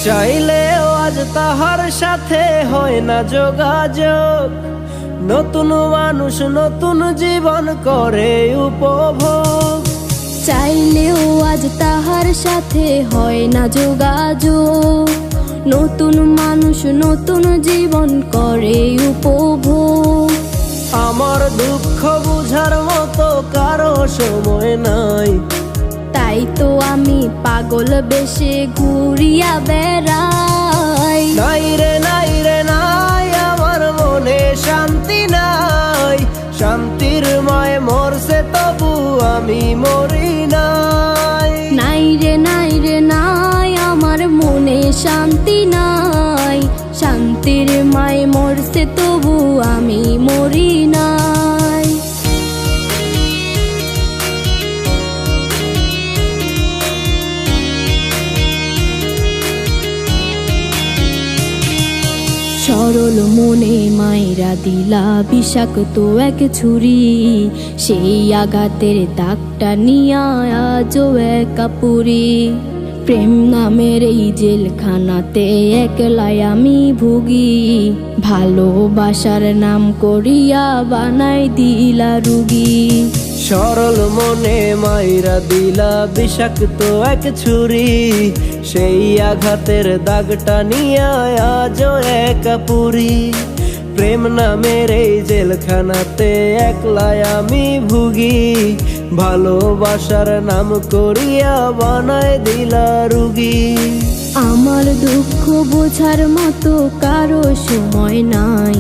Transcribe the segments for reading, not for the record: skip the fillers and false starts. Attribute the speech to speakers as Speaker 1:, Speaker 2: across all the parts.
Speaker 1: চাইলেও আজ তাহার সাথে হয় না যোগাযোগ। নতুন মানুষ নতুন জীবন করে উপভোগ।
Speaker 2: চাইলেও আজ তাহার সাথে হয় না যোগাযোগ। নতুন মানুষ নতুন জীবন করে উপভোগ।
Speaker 1: আমার দুঃখ বুঝার মতো কারো সময় নাই,
Speaker 2: তাই তো আমি পাগল বেশে ঘুরিয়া বেড়াই।
Speaker 1: নাই রে নাই রে নাই, আমার মনে শান্তি নাই। শান্তির মায় মরছে তবু আমি মরি নাই।
Speaker 2: নাই রে নাই রে নাই, আমার মনে শান্তি নাই। শান্তির মায় মরছে তবু আমি মরি নাই। সরল মনে মায়েরা দিলা বিষাক্ত এক ছুরি। সেই আঘাতের দাগটা নিয়া আজও একা পুরি। প্রেম নামের এই জেলখানাতে একলাই আমি ভুগি। ভালোবাসার নাম করিয়া বানাই দিলা রুগী।
Speaker 1: সরল মনে মাইরা দিলা বিষাক্ত এক ছুরি। সেই আঘাতের দাগটা নিয়া আজও একা পুরি। প্রেম নামের এই জেলখানাতে একলাই আমি ভুগি। ভালোবাসার নাম করিয়া বানায় দিলা রুগী।
Speaker 2: আমার দুঃখ বোঝার মতো কারো সময় নাই,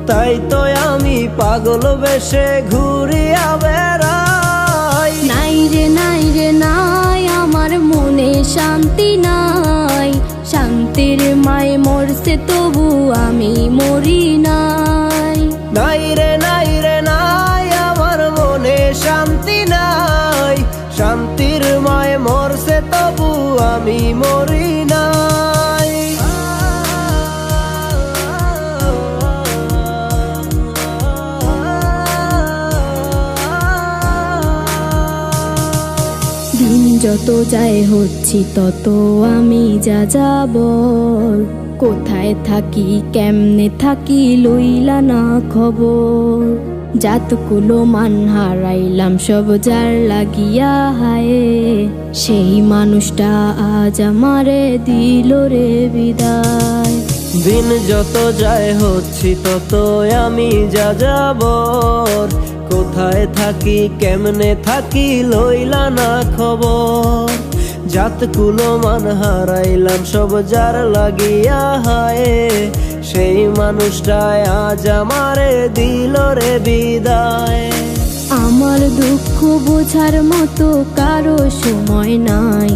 Speaker 1: তাই তো আমি পাগল বেশে ঘুরিয়া বেড়াই।
Speaker 2: নাই রে নাই রে নাই, আমার মনে শান্তি নাই। শান্তির মায় মরছে তবু আমি মরি নাই।
Speaker 1: নাই রে নাই রে নাই, আমার মনে শান্তি নাই। শান্তির মায় মরছে তবু আমি মরি নাই।
Speaker 2: দিন যত যায় হচ্ছি তত আমি যা যাবর। কোথায় থাকি কেমনে থাকি লইলা না খবর। জাতকুলো মান হারাইলাম সব যার লাগিয়া হায়। সেই মানুষটা আজ আমারে দিল রে বিদায়।
Speaker 1: দিন যত যায় হচ্ছি তত আমি যা যাবর। কোথায় থাকি কেমনে থাকি লইলা না খবর। জাতকুলো মান হারাইলাম সব যার লাগিয়া হায়। সেই মানুষটাই আজ আমারে দিল রে বিদায়।
Speaker 2: আমার দুঃখ বোঝার মতো কারো সময় নাই,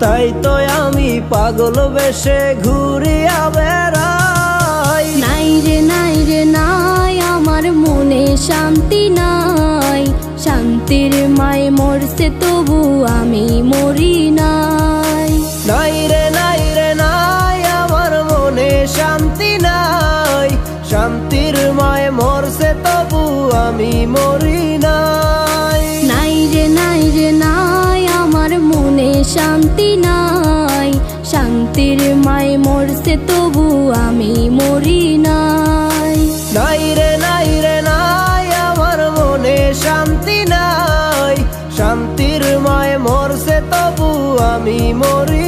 Speaker 1: তাই তো আমি পাগল বেশে ঘুরিয়া বেড়াই।
Speaker 2: নাই রে নাই রে নাই, আমার মনে শান্তি নাই। শান্তির মায় মরছে তবু আমি মরি নাই।
Speaker 1: নাই রে নাই রে নাই, আমার মনে শান্তি নাই। শান্তির মায় মরছে তবু আমি মরি নাই।
Speaker 2: নাই রে নাই রে নাই, আমার মনে শান্তি নাই। শান্তির মায় মরছে তবু আমি মরি নাই।
Speaker 1: নাই রে নাই রে নাই, আমার মনে শান্তি নাই। শান্তির মায় মরছে তবু আমি মরি